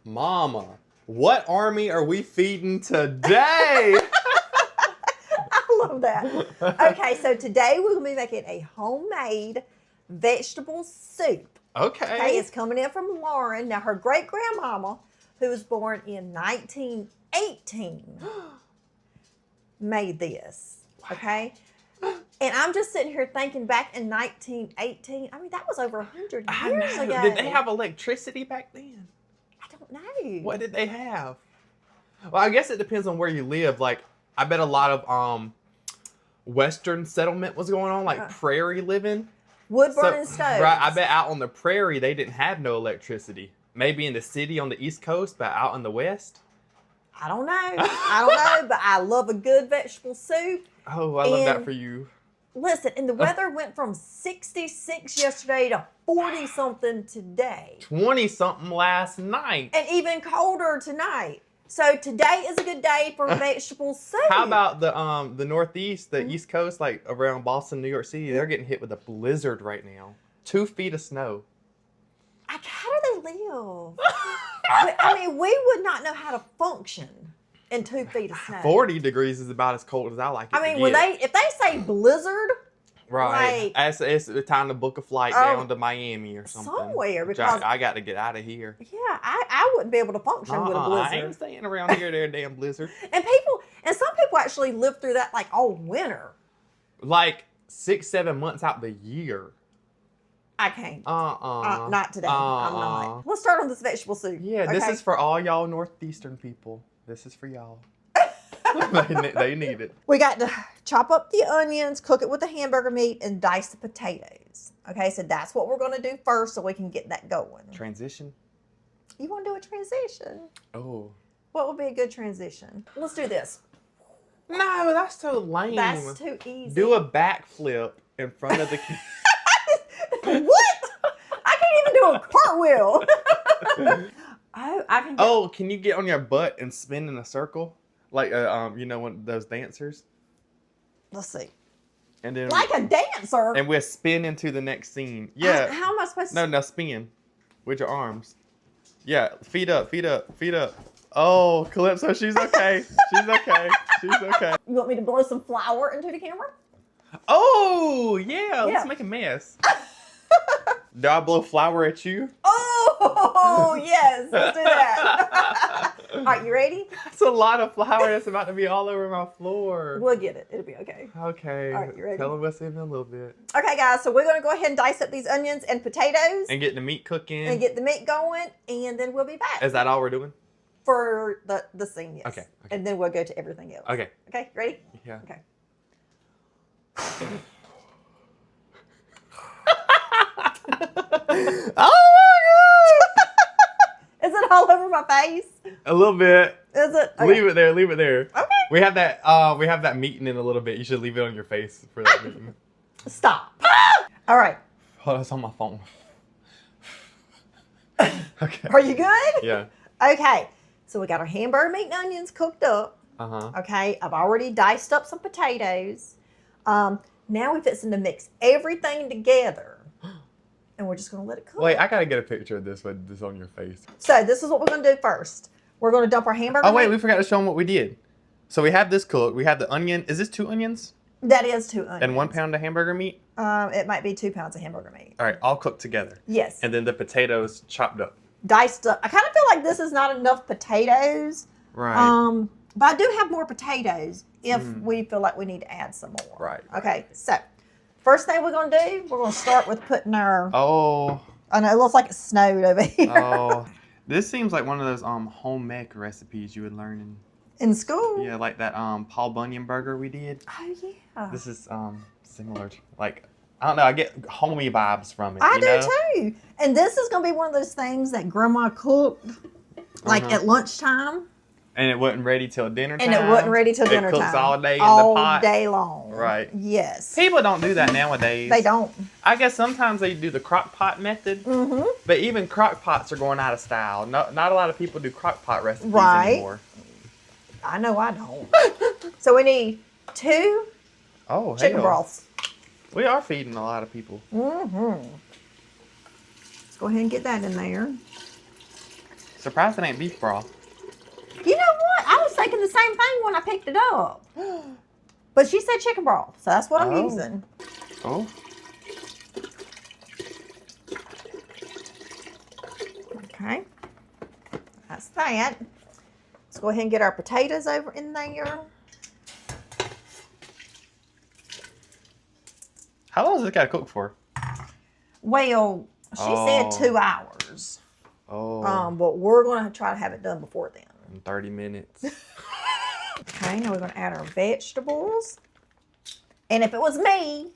Mama, what army are we feeding today? I love that. Okay, so today we're going to be making a homemade vegetable soup. Okay, it's coming in from Lauren. Now, her great-grandmama, who was born in 1918, made this, okay? And I'm just sitting here thinking back in 1918, I mean, that was over 100 years ago. Did they have electricity back then? I don't know. What did they have? Well, I guess it depends on where you live. Like, I bet a lot of Western settlement was going on, like prairie living. Wood burning stoves. Right, I bet out on the prairie, they didn't have no electricity. Maybe in the city on the East Coast, but out in the West? I don't know, but I love a good vegetable soup. Oh, I love that for you. Listen, and the weather went from 66 yesterday to 40-something today. 20-something last night. And even colder tonight. So today is a good day for vegetable soup. How about the Northeast, the East Coast, like around Boston, New York City? They're getting hit with a blizzard right now. 2 feet of snow. How do they live? I mean, we would not know how to function in 2 feet of snow. 40 degrees is about as cold as I like it I mean, if they say blizzard, right? Like, it's time to book a flight down to Miami or something. Somewhere, because I got to get out of here. Yeah, I wouldn't be able to function with a blizzard. I ain't staying around here, there, damn blizzard. And some people actually live through that like all winter. Like 6-7 months out the year. I can't. Not today. I'm not. Let's start on this vegetable soup. Yeah, okay? This is for all y'all Northeastern people. This is for y'all. They need it. We got to chop up the onions, cook it with the hamburger meat, and dice the potatoes. Okay, so that's what we're going to do first so we can get that going. Transition? You want to do a transition? Oh. What would be a good transition? Let's do this. No, that's so lame. That's too easy. Do a backflip in front of the camera. What? I can't even do a cartwheel. I can. Can you get on your butt and spin in a circle, like you know, one of those dancers? Let's see. And then like a dancer. And we'll spin into the next scene. Yeah. How am I supposed to? No, spin with your arms. Yeah, feet up, feet up, feet up. Oh, Calypso, she's okay. She's okay. She's okay. You want me to blow some flour into the camera? Oh, yeah. Let's make a mess. Do I blow flour at you? Oh, yes. Let's do that. All right, you ready? That's a lot of flour that's about to be all over my floor. We'll get it. It'll be okay. Okay. All right, you ready? Tell them what's in a little bit. Okay, guys. So we're going to go ahead and dice up these onions and potatoes. And get the meat cooking. And get the meat going. And then we'll be back. Is that all we're doing? For the scene, yes. Okay. And then we'll go to everything else. Okay. Okay, ready? Yeah. Okay. Oh my god! Is it all over my face? A little bit. Is it? Okay. Leave it there. Leave it there. Okay. We have that meat in it a little bit. You should leave it on your face for that meeting. Stop. All right. Hold on, it's on my phone. Okay. Are you good? Yeah. Okay. So we got our hamburger meat and onions cooked up. Okay. I've already diced up some potatoes. Now we're fixing to mix everything together. And we're just going to let it cook. Wait, I got to get a picture of this with this on your face. So this is what we're going to do first. We're going to dump our hamburger meat. Oh, wait, we forgot to show them what we did. So we have this cooked. We have the onion. Is this 2 onions? That is 2 onions. And 1 pound of hamburger meat? It might be 2 pounds of hamburger meat. All right, all cooked together. Yes. And then the potatoes chopped up. Diced up. I kind of feel like this is not enough potatoes. Right. But I do have more potatoes if we feel like we need to add some more. Right. Okay, so first thing we're going to do, we're going to start with putting our... Oh. I know, it looks like it snowed over here. Oh. This seems like one of those home ec recipes you would learn in school? Yeah, like that Paul Bunyan burger we did. Oh, yeah. This is similar to, like, I don't know, I get homey vibes from it. I do too. And this is going to be one of those things that Grandma cooked, like at lunchtime. And it wasn't ready till dinner time. And it wasn't ready till dinner time. It cooks all day in the pot. All day long. Right. Yes. People don't do that nowadays. They don't. I guess sometimes they do the crock pot method. Mm-hmm. But even crock pots are going out of style. Not a lot of people do crock pot recipes anymore. I know I don't. So we need 2 chicken broths. We are feeding a lot of people. Mm-hmm. Let's go ahead and get that in there. So Surprised it ain't beef broth. You know what? I was thinking the same thing when I picked it up. But she said chicken broth, so that's what I'm using. Oh. Okay. That's that. Let's go ahead and get our potatoes over in there. How long does this got to cook for? Well, she said 2 hours. Oh. But we're going to try to have it done before then. In 30 minutes. Okay, now we're going to add our vegetables. And if it was me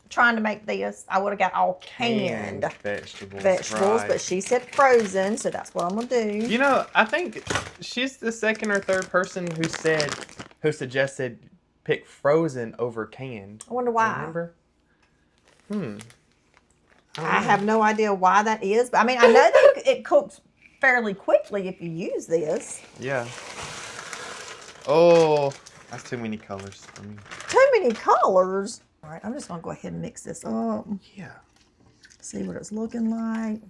trying to make this, I would have got all canned vegetables. Right. But she said frozen, so that's what I'm going to do. You know, I think she's the second or third person who suggested pick frozen over canned. I wonder why. Remember? I have no idea why that is, but I mean, I know that it cooks fairly quickly if you use this. Yeah. Oh, that's too many colors for me. Too many colors? All right, I'm just going to go ahead and mix this up. Yeah. See what it's looking like.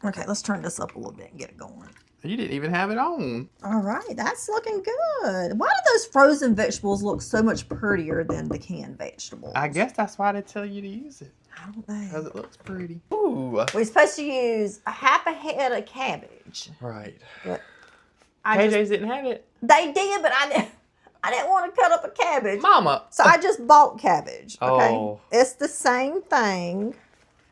Okay, let's turn this up a little bit and get it going. You didn't even have it on. All right, that's looking good. Why do those frozen vegetables look so much prettier than the canned vegetables? I guess that's why they tell you to use it. I don't know. Because it looks pretty. Ooh. We're supposed to use a half a head of cabbage. Right. But KJ's didn't have it. They did, but I didn't want to cut up a cabbage. Mama. So I just bought cabbage. Okay. Oh. It's the same thing.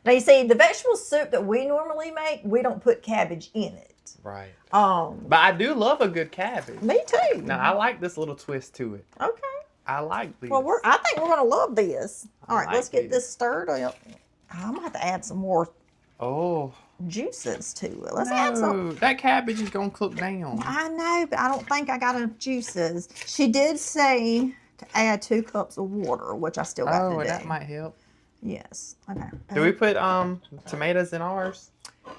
Now you see, the vegetable soup that we normally make, we don't put cabbage in it. Right. But I do love a good cabbage. Me too. Now I like this little twist to it. Okay. I like these. Well, I think we're gonna love this. All right, like let's get these. this stirred up. I'm gonna have to add some more juices to it. Let's add some. That cabbage is gonna cook down. I know, but I don't think I got enough juices. She did say to add 2 cups of water, which I still got to do. That might help. Yes. Okay. Do we put tomatoes in ours?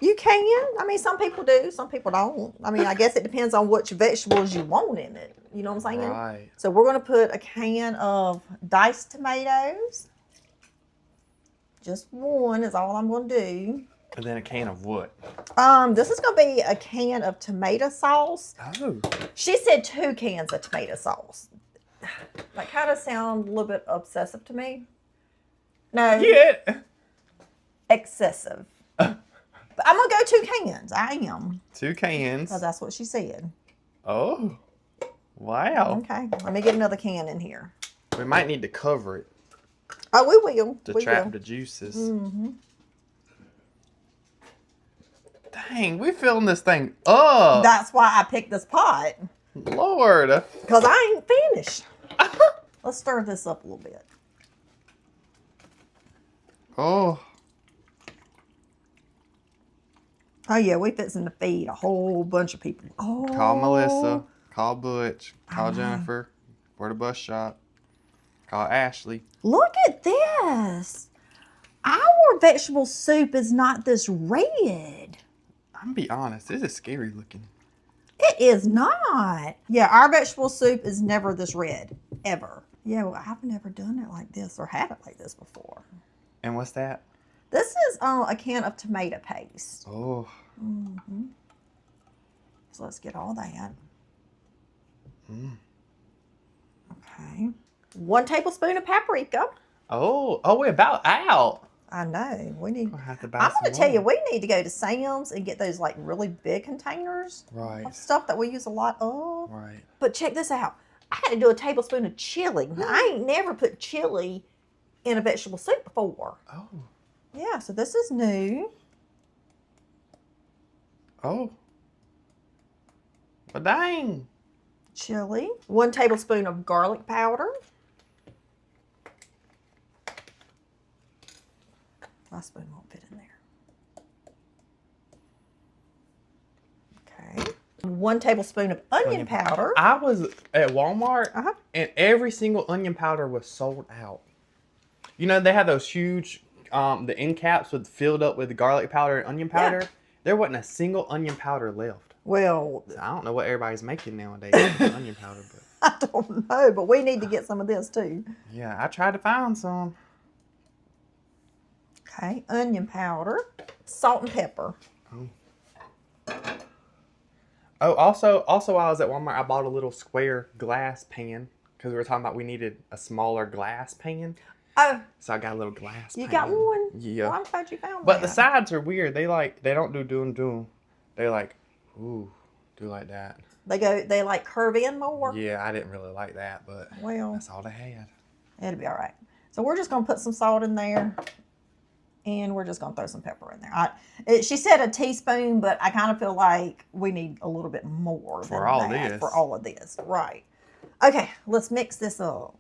You can. I mean, some people do, some people don't. I mean, I guess it depends on which vegetables you want in it. You know what I'm saying? Right. So we're going to put a can of diced tomatoes. Just one is all I'm going to do. And then a can of what? This is going to be a can of tomato sauce. Oh. She said 2 cans of tomato sauce. That kind of sounds a little bit obsessive to me. No. Yeah. Excessive. But I'm going to go 2 cans. I am. 2 cans. Because that's what she said. Oh. Wow. Okay. Let me get another can in here. We might need to cover it. Oh, we will. To trap the juices. Mm-hmm. Dang, we filling this thing up. That's why I picked this pot. Lord. Because I ain't finished. Let's stir this up a little bit. Oh. Oh, yeah, we fixing to feed a whole bunch of people. Oh. Call Melissa. Call Butch. Call Jennifer. We're the bus shop. Call Ashley. Look at this. Our vegetable soup is not this red. I'm going to be honest. This is scary looking. It is not. Yeah, our vegetable soup is never this red. Ever. Yeah, well, I've never done it like this or had it like this before. And what's that? This is a can of tomato paste. Oh. Mm-hmm. So let's get all that. Okay. 1 tablespoon of paprika. Oh, we're about out. I know. We need. I'll have to buy I'm going to some tell you, more. we need to go to Sam's and get those like really big containers Right. of stuff that we use a lot of. Right. But check this out. I had to do a tablespoon of chili. Now, I ain't never put chili in a vegetable soup before. Oh. Yeah, so this is new. Oh. Well, dang. Chili. 1 tablespoon of garlic powder. My spoon won't fit in there. Okay. 1 tablespoon of onion powder. I was at Walmart, Uh-huh. and every single onion powder was sold out. You know, they have those huge, the end caps filled up with garlic powder and onion powder. Yeah. There wasn't a single onion powder left. Well, So I don't know what everybody's making nowadays with onion powder, but I don't know, but we need to get some of this too. yeah, I tried to find some. Okay, onion powder, salt and pepper. Oh, also while I was at Walmart, I bought a little square glass pan because we were talking about we needed a smaller glass pan. Oh. So I got a little glass pan. You got one? Yeah. Well, I'm glad you found But that. the sides are weird. They don't do doom. They like, ooh, do like that. They like curve in more? Yeah, I didn't really like that, but well, that's all they had. It'll be all right. So we're just going to put some salt in there. And we're just going to throw some pepper in there. She said a teaspoon, but I kind of feel like we need a little bit more for all of this. Right. Okay, let's mix this up.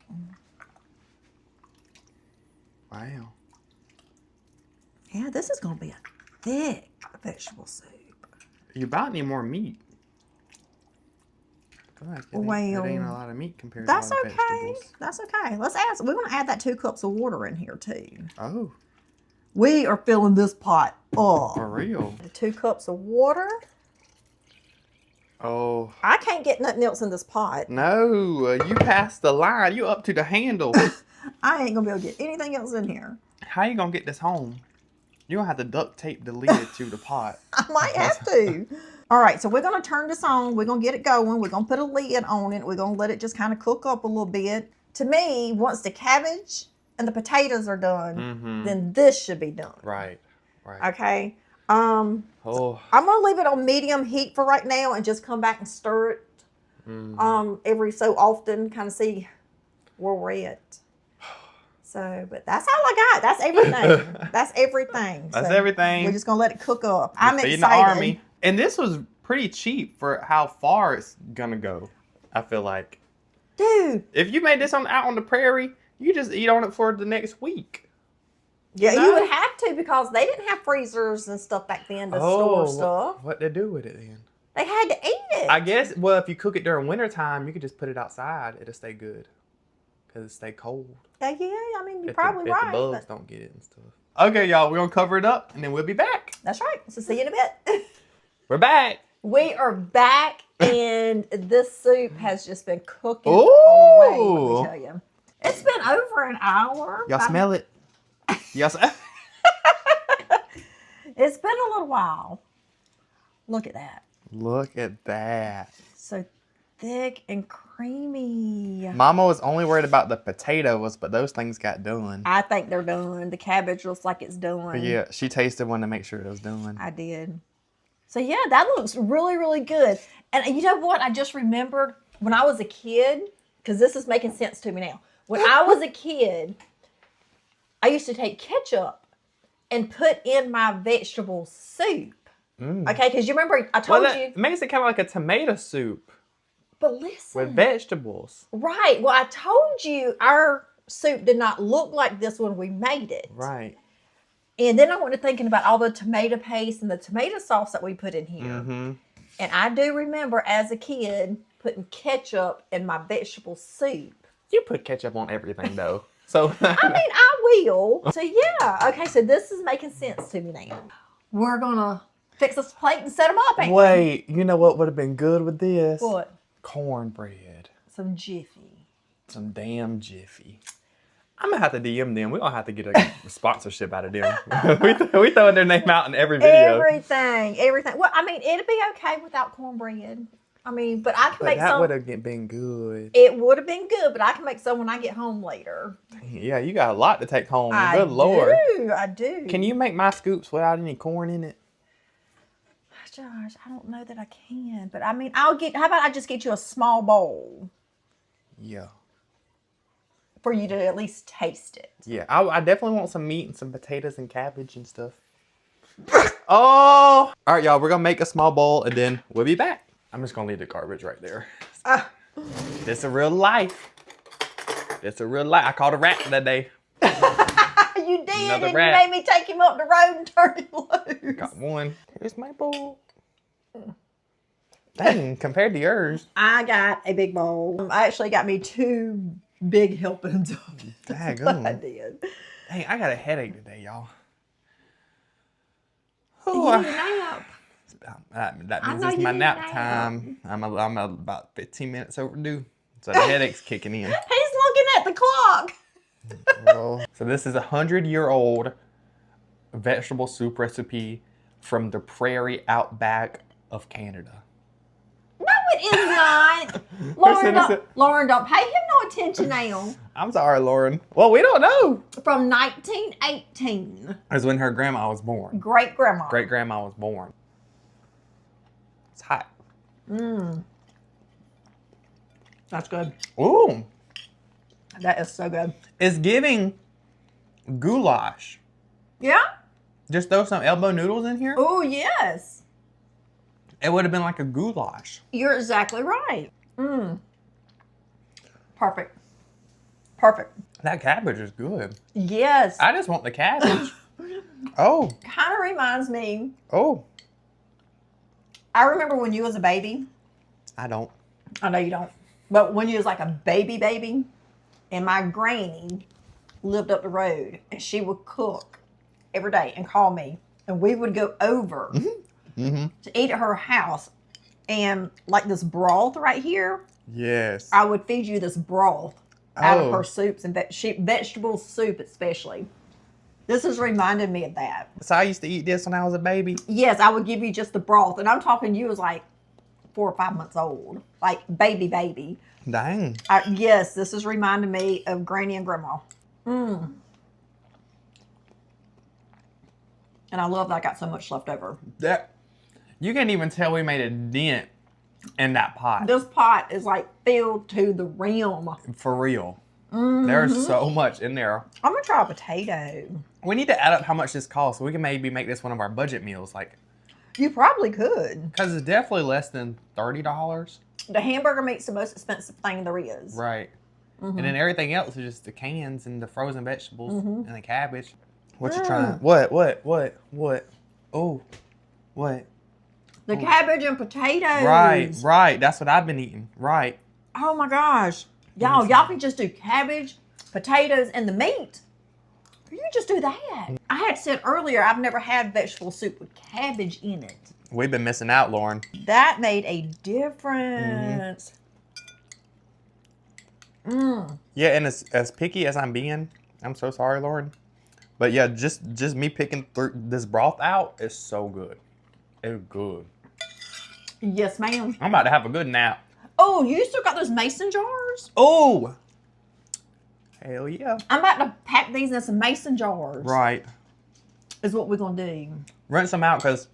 Wow. Yeah, this is going to be a thick vegetable soup. You about need more meat. I feel like it ain't a lot of meat compared to all the vegetables. That's okay. Let's add. We're going to add that 2 cups of water in here too. Oh. We are filling this pot up. For real. 2 cups of water. Oh. I can't get nothing else in this pot. No, you passed the line. You up to the handle. I ain't going to be able to get anything else in here. How you going to get this home? You're going to have to duct tape the lid to the pot. I might have to. All right, so we're going to turn this on. We're going to get it going. We're going to put a lid on it. We're going to let it just kind of cook up a little bit. To me, once the cabbage and the potatoes are done, then this should be done. Right. Okay. I'm going to leave it on medium heat for right now and just come back and stir it every so often, kind of see where we're at. So, but that's all I got. That's everything. That's everything. That's everything. We're just going to let it cook up. I'm excited. The army. And this was pretty cheap for how far it's going to go, I feel like. Dude. If you made this out on the prairie, you just eat on it for the next week. Yeah, you would have to because they didn't have freezers and stuff back then to store stuff. What they do with it then? They had to eat it. I guess, well, if you cook it during wintertime, you could just put it outside. It'll stay good because it stay cold. Yeah, I mean, you're probably right. If the bugs don't get it and stuff. Okay, y'all, we're going to cover it up and then we'll be back. That's right. So see you in a bit. We're back. We are back and this soup has just been cooking away, let me tell you. It's been over an hour. Y'all smell it? Y'all smell It's been a little while. Look at that. Look at that. So thick and creamy. Mama was only worried about the potatoes, but those things got done. I think they're done. The cabbage looks like it's done. But yeah, she tasted one to make sure it was done. I did. So yeah, that looks really, really good. And you know what? I just remembered when I was a kid, because this is making sense to me now. When I was a kid, I used to take ketchup and put in my vegetable soup. Okay, because you remember I told you. It makes it kind of like a tomato soup. But listen. With vegetables. Right. Well, I told you our soup did not look like this when we made it. Right. And then I went to thinking about all the tomato paste and the tomato sauce that we put in here. And I do remember as a kid putting ketchup in my vegetable soup. You put ketchup on everything, though. So I mean, I will. So, yeah. Okay, so this is making sense to me now. We're going to fix this plate and set them up, ain't we? Wait, you know what would have been good with this? What? Cornbread. Some Jiffy. Some damn Jiffy. I'm going to have to DM them. We're going to have to get a sponsorship out of them. we throwing their name out in every video. Everything. Well, I mean, it'd be okay without cornbread. I mean, but I can make some. That would have been good. It would have been good, but I can make some when I get home later. Yeah, you got a lot to take home. Good Lord. I do. Can you make my scoops without any corn in it? Josh, I don't know that I can, but I mean, how about I just get you a small bowl? Yeah. For you to at least taste it. Yeah, I definitely want some meat and some potatoes and cabbage and stuff. Oh! All right, y'all, we're going to make a small bowl and then we'll be back. I'm just going to leave the garbage right there. This a real life. This a real life. I caught a rat that day. You did, and you made me take him up the road and turn him loose. Got one. Here's my bowl. Dang, compared to yours. I got a big bowl. I actually got me 2 big helpings of it. That's what I did. Dang, I got a headache today, y'all. You need a nap. That means it's my nap time. I'm about 15 minutes overdue. So the headache's kicking in. He's looking at the clock. So this is a 100-year-old vegetable soup recipe from the prairie outback of Canada. No, it is not. Lauren, don't pay him no attention now. I'm sorry, Lauren. Well, we don't know. From 1918. Is when her grandma was born. Great-grandma. Great-grandma was born. It's hot. Mmm. That's good. Ooh. That is so good. It's giving goulash. Yeah? Just throw some elbow noodles in here. Oh, yes. It would have been like a goulash. You're exactly right. Mmm. Perfect. Perfect. That cabbage is good. Yes. I just want the cabbage. Oh. Kind of reminds me. Oh. I remember when you was a baby. I don't. I know you don't. But when you was like a baby, and my granny lived up the road, and she would cook every day and call me, and we would go over to eat at her house, and like this broth right here. Yes. I would feed you this broth out of her soups and vegetable soup especially. This has reminded me of that. So I used to eat this when I was a baby? Yes, I would give you just the broth, and I'm talking you was like 4 or 5 months old, like baby. Dang. Yes, this is reminding me of Granny and Grandma. Mmm. And I love that I got so much left over. That you can't even tell we made a dent in that pot. This pot is like filled to the rim. For real. There's so much in there. I'm gonna try a potato. We need to add up how much this costs so we can maybe make this one of our budget meals. Like, You probably could. because it's definitely less than $30. The hamburger meat's the most expensive thing there is. Right. And then everything else is just the cans and the frozen vegetables and the cabbage. What you trying? What? Oh, what? The cabbage and potatoes. Right. That's what I've been eating. Right. Oh my gosh. Y'all can just do cabbage, potatoes, and the meat. You just do that. I had said earlier, I've never had vegetable soup with cabbage in it. We've been missing out, Lauren. That made a difference. Yeah, and as picky as I'm being, I'm so sorry, Lauren. But yeah, just me picking through this broth out is so good. It's good. Yes, ma'am. I'm about to have a good nap. Oh, you still got those mason jars? Oh! Hell yeah. I'm about to pack these in some mason jars. Right. Is what we're going to do. Rinse them out because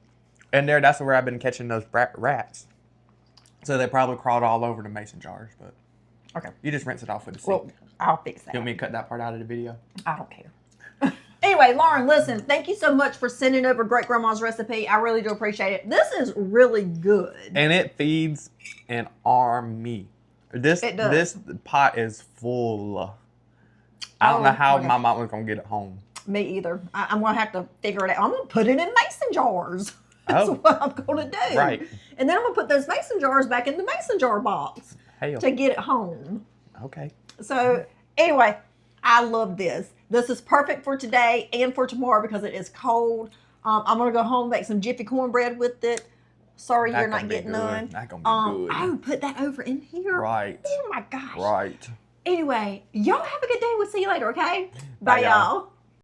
in there, that's where I've been catching those rats. So they probably crawled all over the mason jars, but Okay. you just rinse it off with a sink. Well, I'll fix that. You want me to cut that part out of the video? I don't care. Anyway, Lauren, listen, thank you so much for sending over Great Grandma's recipe. I really do appreciate it. This is really good. And it feeds an army. This pot is full. I don't know how my mom was going to get it home. Me either. I'm going to have to figure it out. I'm going to put it in mason jars. That's what I'm going to do. Right. And then I'm going to put those mason jars back in the mason jar box to get it home. Okay. So anyway, I love this. This is perfect for today and for tomorrow because it is cold. I'm going to go home, make some Jiffy cornbread with it. Sorry, you're not getting none. That's going to be good. I would put that over in here. Right. Oh my gosh. Right. Anyway, y'all have a good day. We'll see you later, okay? Bye, y'all.